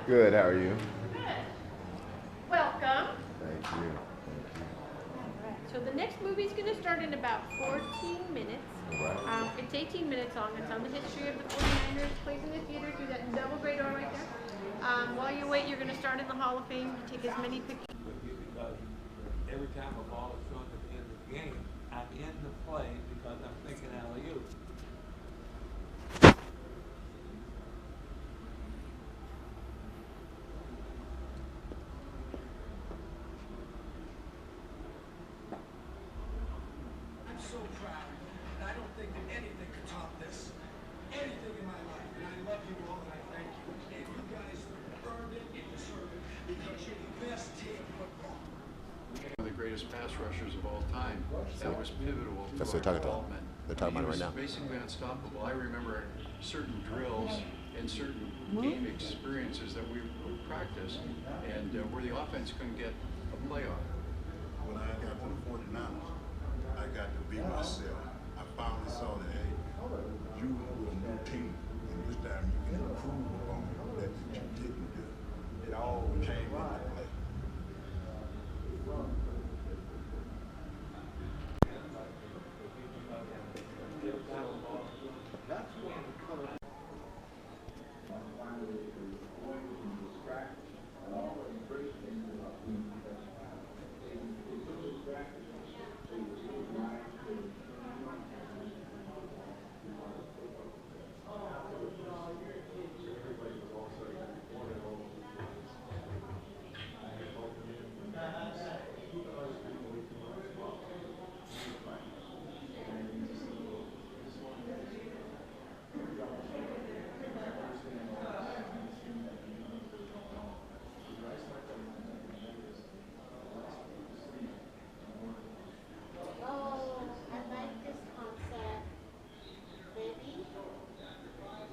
Good, how are you? Good. Welcome. Thank you. So the next movie's going to start in about 14 minutes. All right. It's 18 minutes long. It's on the history of the 49ers. Plays in the theater. Do that in double gray door right there. While you wait, you're going to start in the Hall of Fame. You take as many pictures. Because every time a ball is thrown at the end of the game, I'm in the play because I'm thinking alley-oop. I'm so proud, and I don't think that anything could top this. Anything in my life, and I love you all, and I thank you. And you guys earned it and deserve it because you're the best team in football. One of the greatest pass rushers of all time. That was pivotal to That's our what they're talking about. development. They're talking about it right now. He was basically unstoppable. I remember certain drills and certain game experiences that we would practice, and where the offense couldn't get a play off. When I got to the 49ers, I got to be myself. I finally saw that, hey, you were a new team, and this time you can improve upon that you didn't do. It all came into play. Oh, I like this concept. Maybe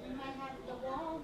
we might have the wall.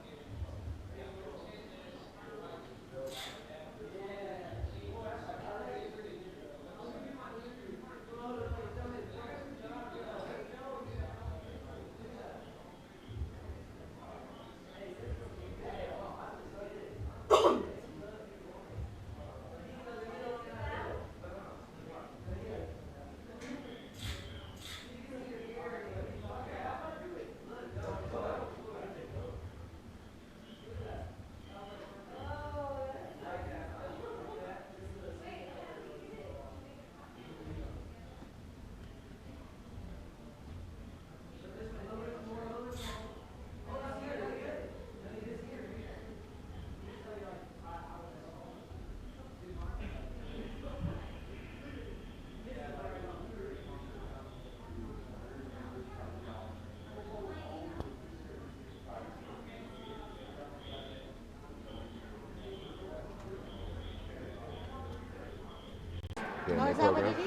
Yeah, Oh, new is that what program? it is?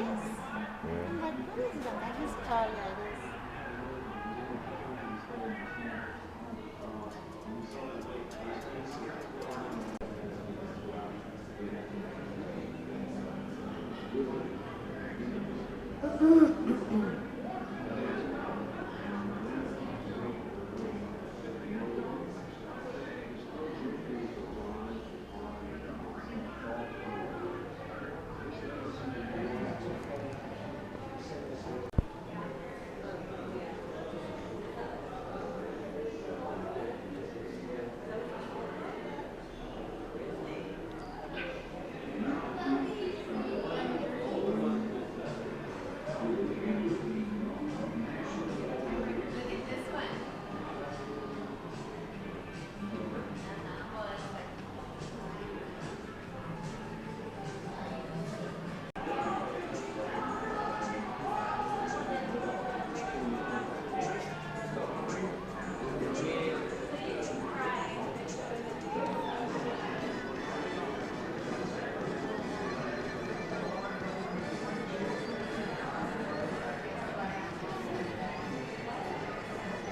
I'm like, what is that? I just, oh, yeah, it is.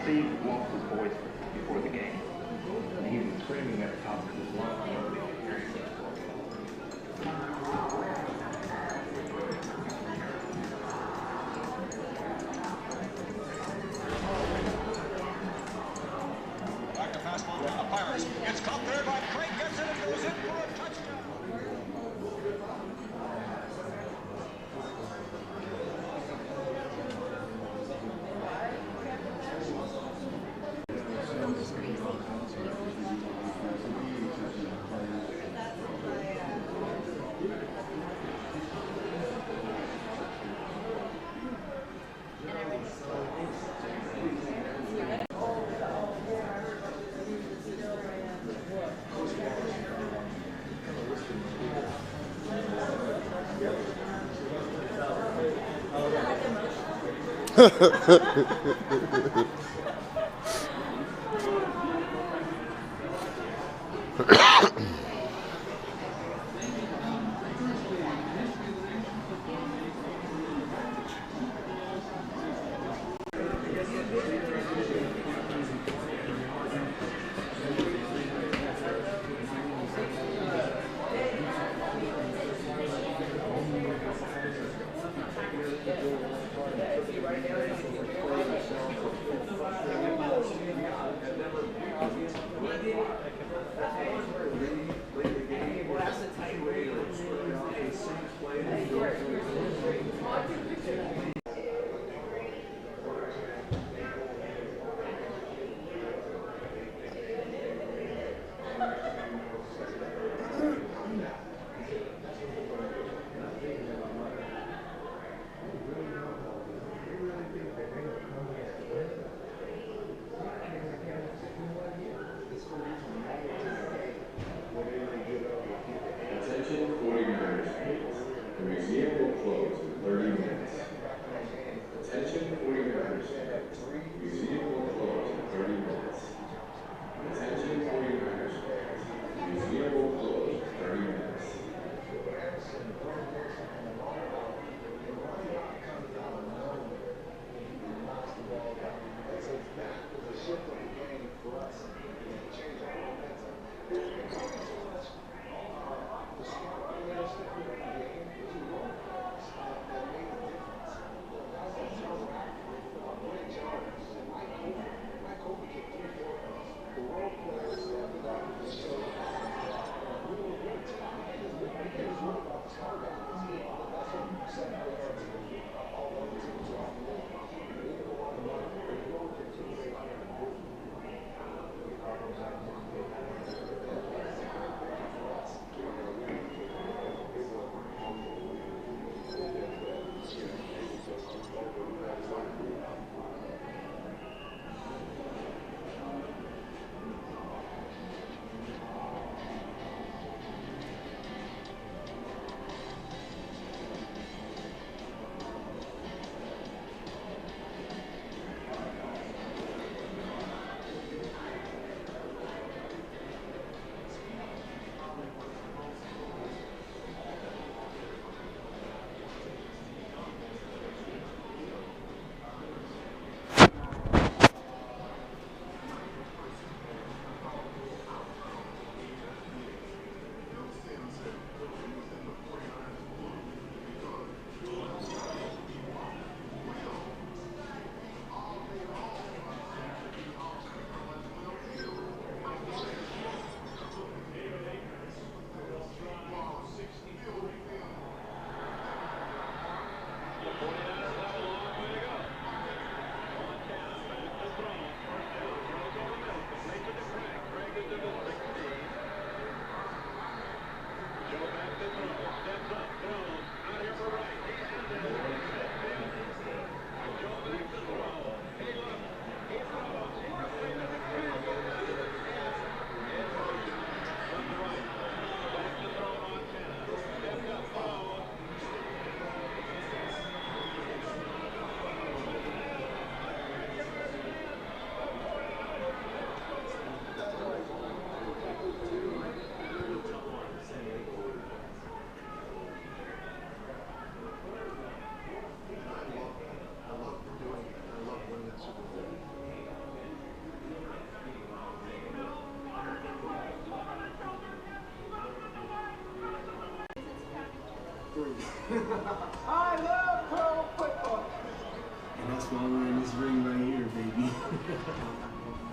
Steve lost his voice before the game. And he was screaming at the top of his lungs. Nobody could hear him. Back to fastball down the Pirates. It's caught there by Craig. Gets it. I love pro football. And that's why we're in this ring right here, baby.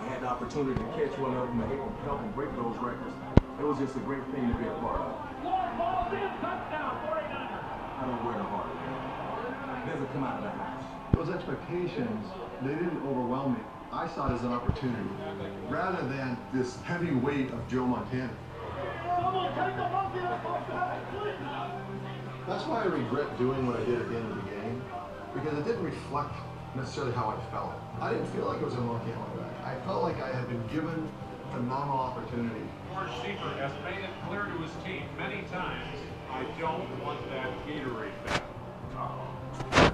I had the opportunity to catch one of them and help them break those records. It was just a great thing to be a part of. I don't wear the heart. It doesn't come out of the house. Those expectations, they didn't overwhelm me. I saw it as an opportunity, rather than this heavy weight of Joe Montana. That's why I regret doing what I did at the end of the game, because it didn't reflect necessarily how I felt. I didn't feel like it was a monkey on my back. I felt like I had been given a phenomenal opportunity. George Seifert has made it clear to his team many times, I don't want that Gatorade back.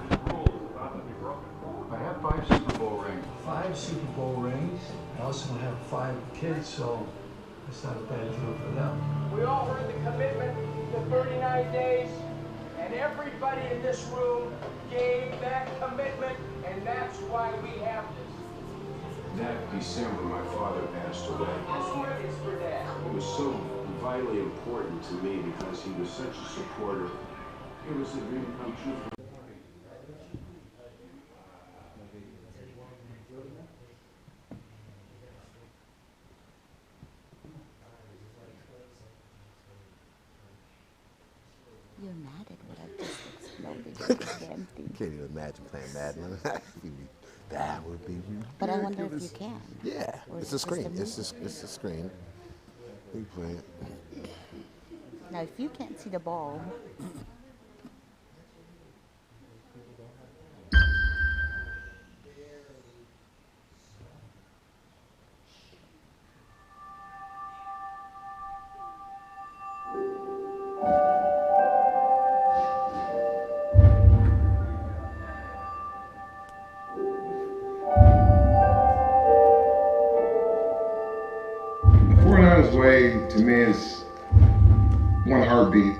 This rule is about to be broken. I have 5 Super Bowl rings. 5 Super Bowl rings. I also have 5 kids, so it's not a bad deal for them. We all heard the commitment to 39 days, and everybody in this room gave that commitment, and that's why we have this. That December, my father passed away. It's for Dad. It was so vitally important to me because he was such a supporter. It was a dream come true for me. You're mad at what I just exploded with the damn thing. Can't even imagine playing Madden. That would be ridiculous. But I wonder if you can. Yeah, Or it's is a it screen. just a It's a screen. We play it. Now, if you can't see the ball, The 49ers way to me is one heartbeat.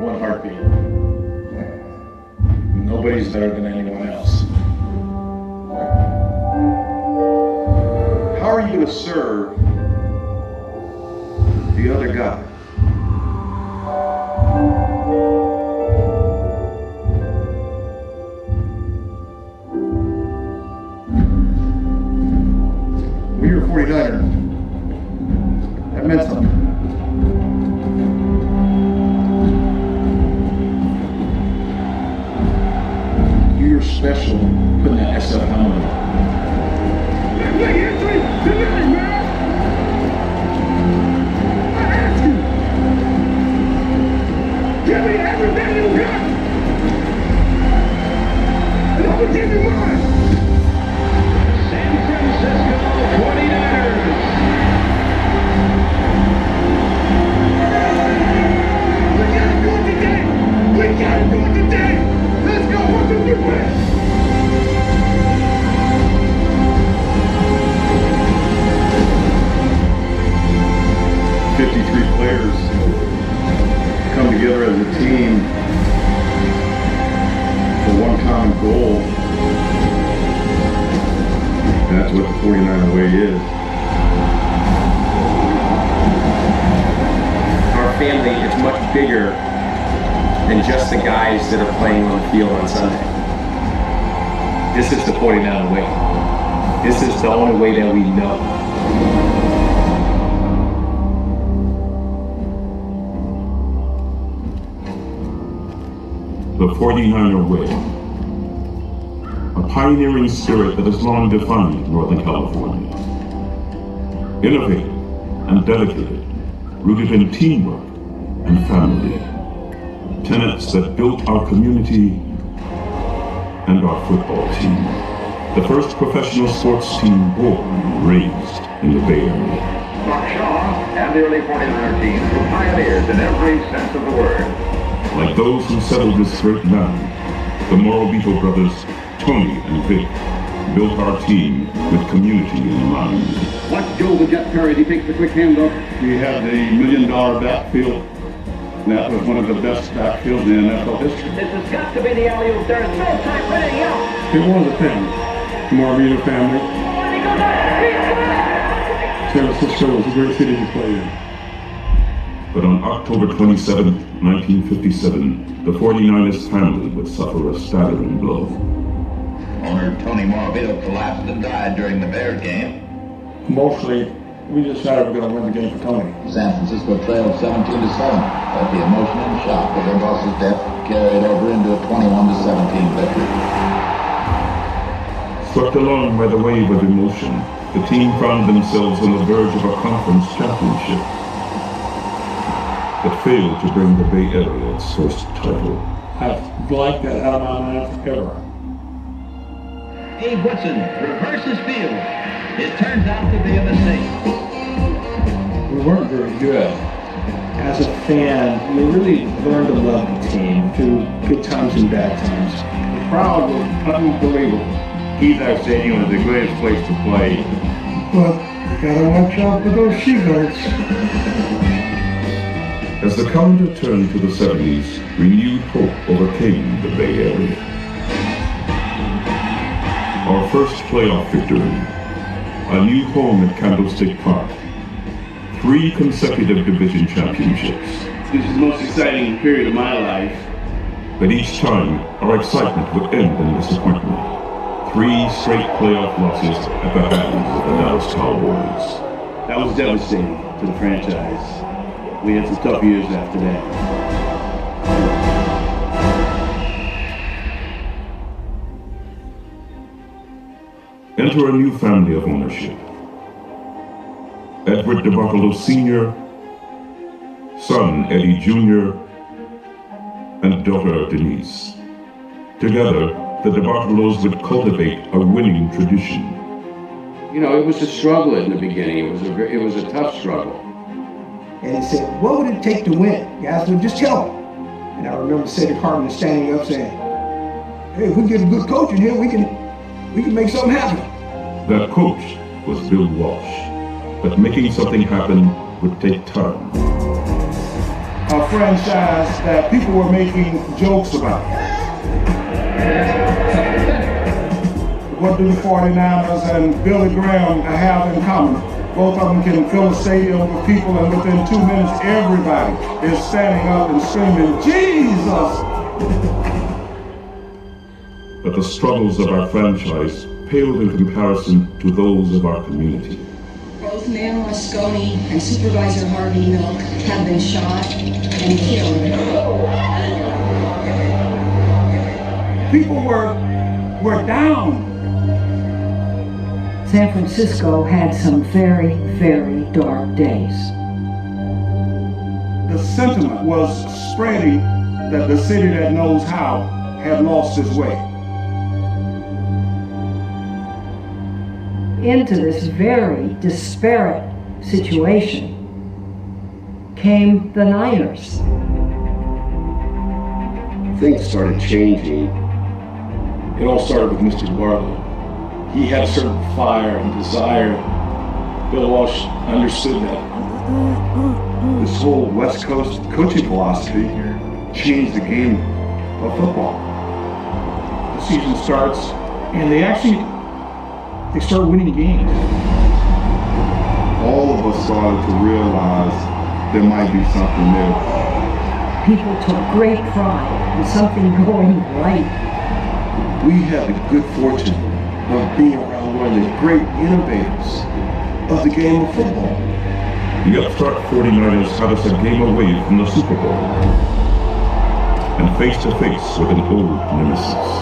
One heartbeat. Nobody's better than anyone else. How are you going to serve the other guy? When you're a 49er, that meant something. You're special putting that SF helmet on. Give me everything you got! And I'm gonna give you mine! San Francisco 49ers! We gotta do it today! We gotta do it today! Let's go! 1, 2, 3, win! Players come together as a team for one common goal. That's what the 49er way is. Our family is much bigger than just the guys that are playing on the field on Sunday. This is the 49er way. This is the only way that we know. The 49er way, a pioneering spirit that has long defined Northern California. Innovative and dedicated, rooted in teamwork and family, tenets that built our community and our football team. The first professional sports team born and raised in the Bay Area. Mark Shaw and the early 49er team were pioneers in every sense of the word. Like those who settled this great land, the Morabito brothers, Tony and Vic, built our team with community in mind. Watch Joe the Jet Perry, he takes the quick handoff. We had the $1 million backfield. That was one of the best backfields in NFL history. This has got to be the alley-oop. There's no time for anything else. It was a family. The Morabito family. San Francisco was a great city to play in. But on October 27, 1957, the 49ers family would suffer a staggering blow. Owner Tony Morabito collapsed and died during the Bears game. Mostly, we decided we're going to win the game for Tony. San Francisco trailed 17-7. But the emotion and shock of their boss's death carried over into a 21-17 victory. Swept along by the wave of emotion, the team found themselves on the verge of a conference championship, but failed to bring the Bay Area its first title. I've blanked that out of my mind forever. Abe Woodson reverses field. It turns out to be a mistake. we weren't very good. As a fan, you really learned to love the team through good times and bad times. The crowd was unbelievable. Keith Stadium is the greatest place to play. But you gotta watch out for those she-goats. As the calendar turned to the 70s, renewed hope overcame the Bay Area. Our first playoff victory, a new home at Candlestick Park, 3 consecutive division championships. This is the most exciting period of my life. But each time, our excitement would end in disappointment. 3 straight playoff losses at the hands of the Dallas Cowboys. That was devastating to the franchise. We had some tough years after that. Enter a new family of ownership. Edward DeBartolo Sr., son Eddie Jr., and daughter Denise. Together, the DeBartolos would cultivate a winning tradition. You know, it was a struggle in the beginning. It was a tough struggle. And he said, what would it take to win? Guys would just tell him. And I remember Cedric Hartman standing up saying, hey, if we get a good coach in here, we can make something happen. That coach was Bill Walsh. But making something happen would take time. A franchise that people were making jokes about. What do the 49ers and Billy Graham have in common? Both of them can fill a stadium with people, and within 2 minutes, everybody is standing up and screaming, Jesus! But the struggles of our franchise paled in comparison to those of our community. Both Mayor Moscone and Supervisor Harvey Milk have been shot and killed. People were down. San Francisco had some very, very dark days. The sentiment was spreading that the city that knows how had lost its way. Into this very disparate situation came the Niners. Things started changing. It all started with Mr. DeBartolo. He had a certain fire and desire. Bill Walsh understood that. This whole West Coast coaching philosophy changed the game of football. The season starts, and they start winning games. All of us started to realize there might be something there. People took great pride in something going right. We had the good fortune of being around one of the great innovators of the game of football. The upstart 49ers had us a game away from the Super Bowl, and face to face with an old nemesis.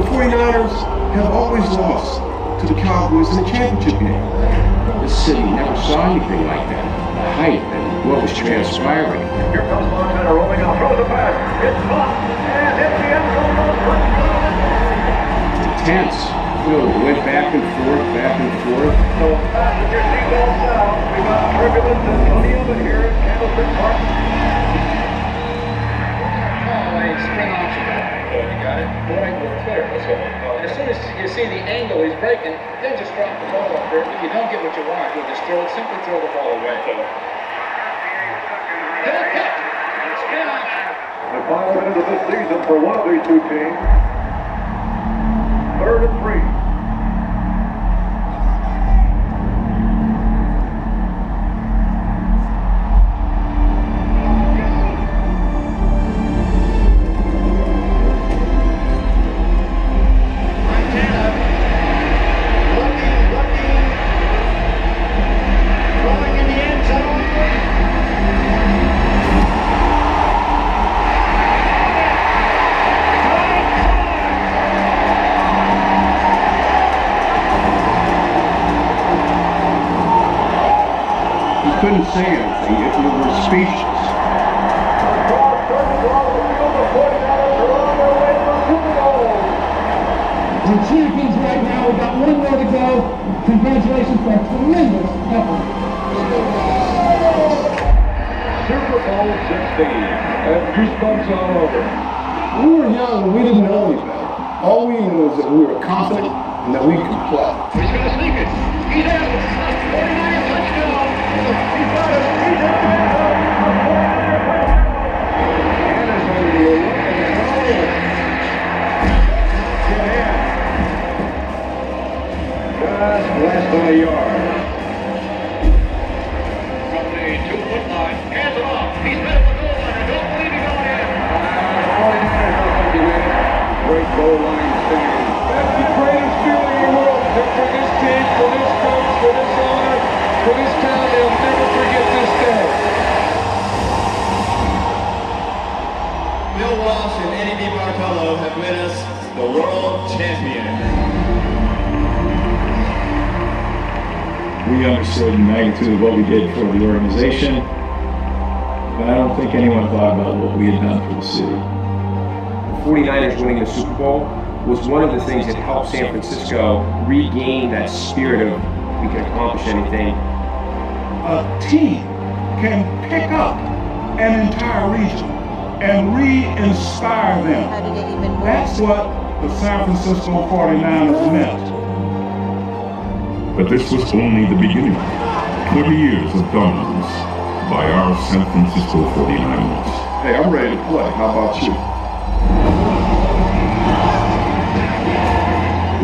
The 49ers have always lost to the Cowboys in the championship game. This city never saw anything like that. The hype and what was transpiring. Here comes Montana rolling out, throws a pass. It's caught, and hits the end zone. Intense. You know, it went back and forth, back and forth. So fasten your seatbelts now. We got turbulence and plenty of it here at Candlestick Park. Spring option. You got it. Right, we're clear. Let's go. And as soon as you see the angle he's breaking, then just drop the ball up there. If you don't get what you want, you'll just simply throw the ball away. Good catch. Spin option. The final minute of this season for one of these two teams. 3rd and 3. Couldn't say anything. We were speechless. We're champions right now. We've got one more to go. Congratulations for a tremendous effort. Super Bowl 16. Goosebumps all over. We were young and we didn't know any better. All we knew was that we were confident and that we could play. He's going to sneak it. He's out. 49ers touchdown. He's got it. He's out. Anderson will look and throw. Get in. Just less than a yard. From the 2-foot line. Hands it off. He's middle of the goal line. I don't believe he's going in. 49ers don't think he wins. Great goal line stand. That's the greatest feeling in the world. For this team, for this coach, for this owner, for this town, they'll never forget this day. Bill Walsh and Eddie DiBartolo have made us the world champion. We understood the magnitude of what we did for the organization, but I don't think anyone thought about what we had done for the city. The 49ers winning the Super Bowl was one of the things that helped San Francisco regain that spirit of we can accomplish anything. A team can pick up an entire region and re-inspire them. That's what the San Francisco 49ers meant. But this was only the beginning. 20 years of dominance by our San Francisco 49ers. Hey, I'm ready to play. How about you?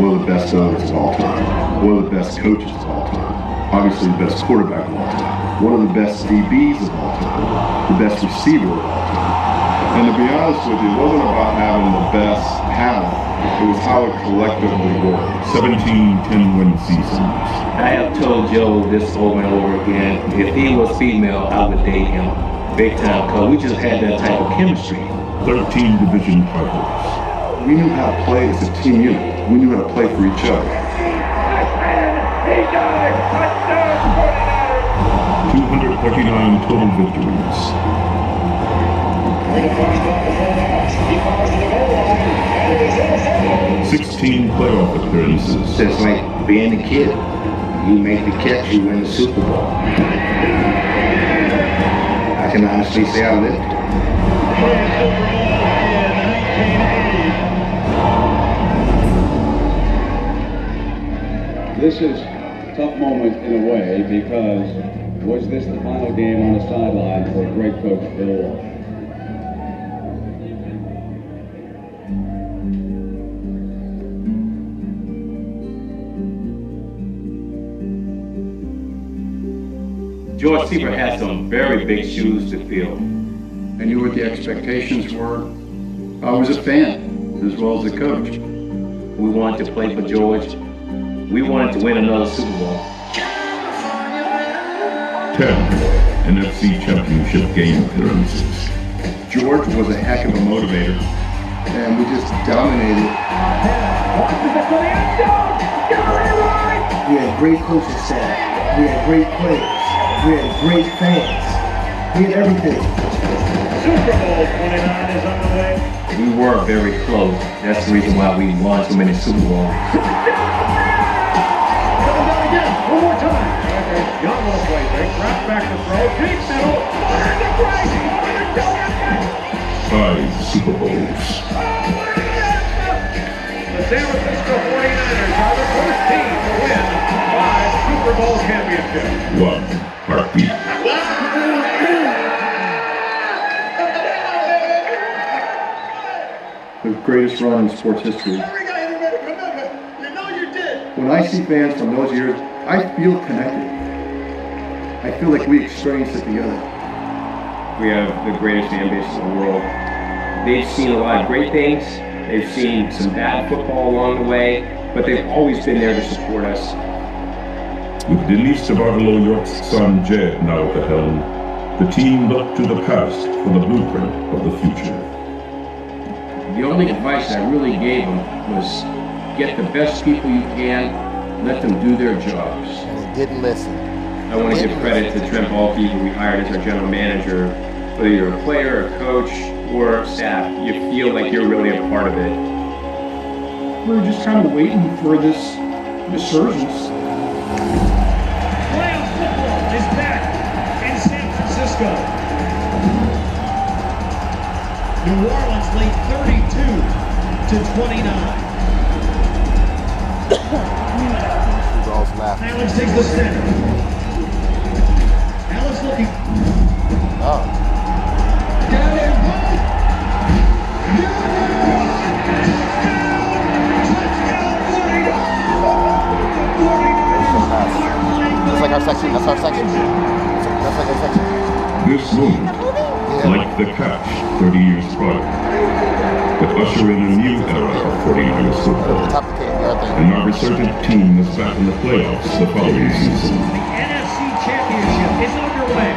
One of the best owners of all time. One of the best coaches of all time. Obviously the best quarterback of all time. One of the best DBs of all time. The best receiver of all time. And to be honest with you, it wasn't about having the best talent. It was how it collectively worked. 17 10-win seasons. I have told Joe this over and over again. If he was female, I would date him. Big time, because we just had that type of chemistry. 13 division titles. We knew how to play as a team unit. We knew how to play for each other. 239 total victories. 16 playoff appearances. It's like being a kid. You make the catch, you win the Super Bowl. I can honestly say I lived it. This is a tough moment in a way because was this the final game on the sideline for a great coach, Bill Walsh? George Seaver had some very big shoes to fill. I knew what the expectations were. I was a fan as well as a coach. We wanted to play for George. We wanted to win another Super Bowl. 10 NFC Championship game appearances. George was a heck of a motivator, and we just dominated. We had great coaching staff. We had great players. We had great fans. We had everything. Super Bowl 29 is underway. We were very close. That's the reason why we won so many Super Bowls. One more time. Young little play break. Wrap back to throw. Deep middle. Under 5 Super Bowls. The San Francisco 49ers are the first team to win 5 Super Bowl championships. 1 heartbeat. The greatest run in sports history. When I see fans from those years, I feel connected. I feel like we experienced it together. We have the greatest fan base in the world. They've seen a lot of great things. They've seen some bad football along the way, but they've always been there to support us. With Denise York's son Jed now at the helm, the team looked to the past for the blueprint of the future. The only advice I really gave them was get the best people you can, let them do their jobs. And they didn't listen. I want to give credit to Trent Baalke, who we hired as our general manager. Whether you're a player, a coach, or staff, you feel like you're really a part of it. We were just kind of waiting for this resurgence. Playoff football is back in San Francisco. New Orleans lead 32-29. Alex takes the center. Alex looking. Oh. That's like our section. That's our section. That's like our section. This moment, like the catch 30 years prior, would usher in a new era of 49ers football. And our resurgent team is back in the playoffs the following season. The NFC Championship is underway.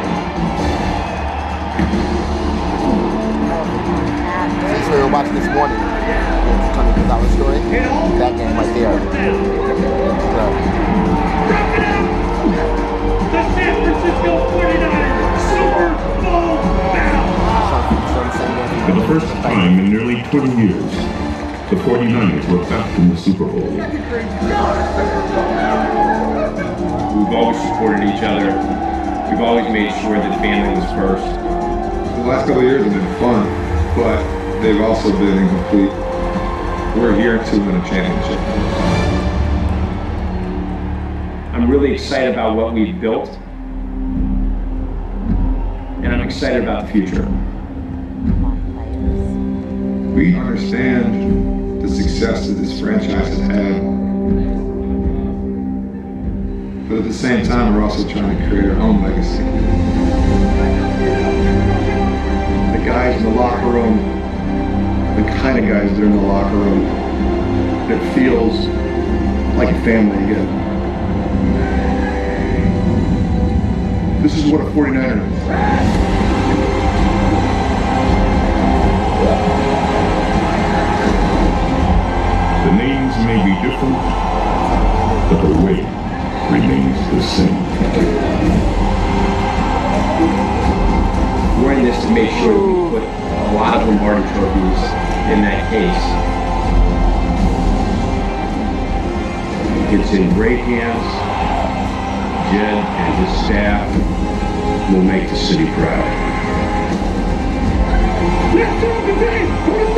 Since we were watching this morning, it's Tony Gonzalez story. That game right there. The San Francisco 49ers Super Bowl bound. For the first time in nearly 20 years, the 49ers were back in the Super Bowl. We've always supported each other. We've always made sure that family was first. The last couple of years have been fun, but they've also been incomplete. We're here to win a championship. I'm really excited about what we've built, and I'm excited about the future. We understand the success that this franchise has had, but at the same time, we're also trying to create our own legacy. The guys in the locker room, the kind of guys that are in the locker room, that feels like a family again. This is what a 49er is. The names may be different, but the way remains the same. We're in this to make sure that we put a lot of Lombardi trophies in that case. It's in great hands. Jed and his staff will make the city proud. Let's talk today for the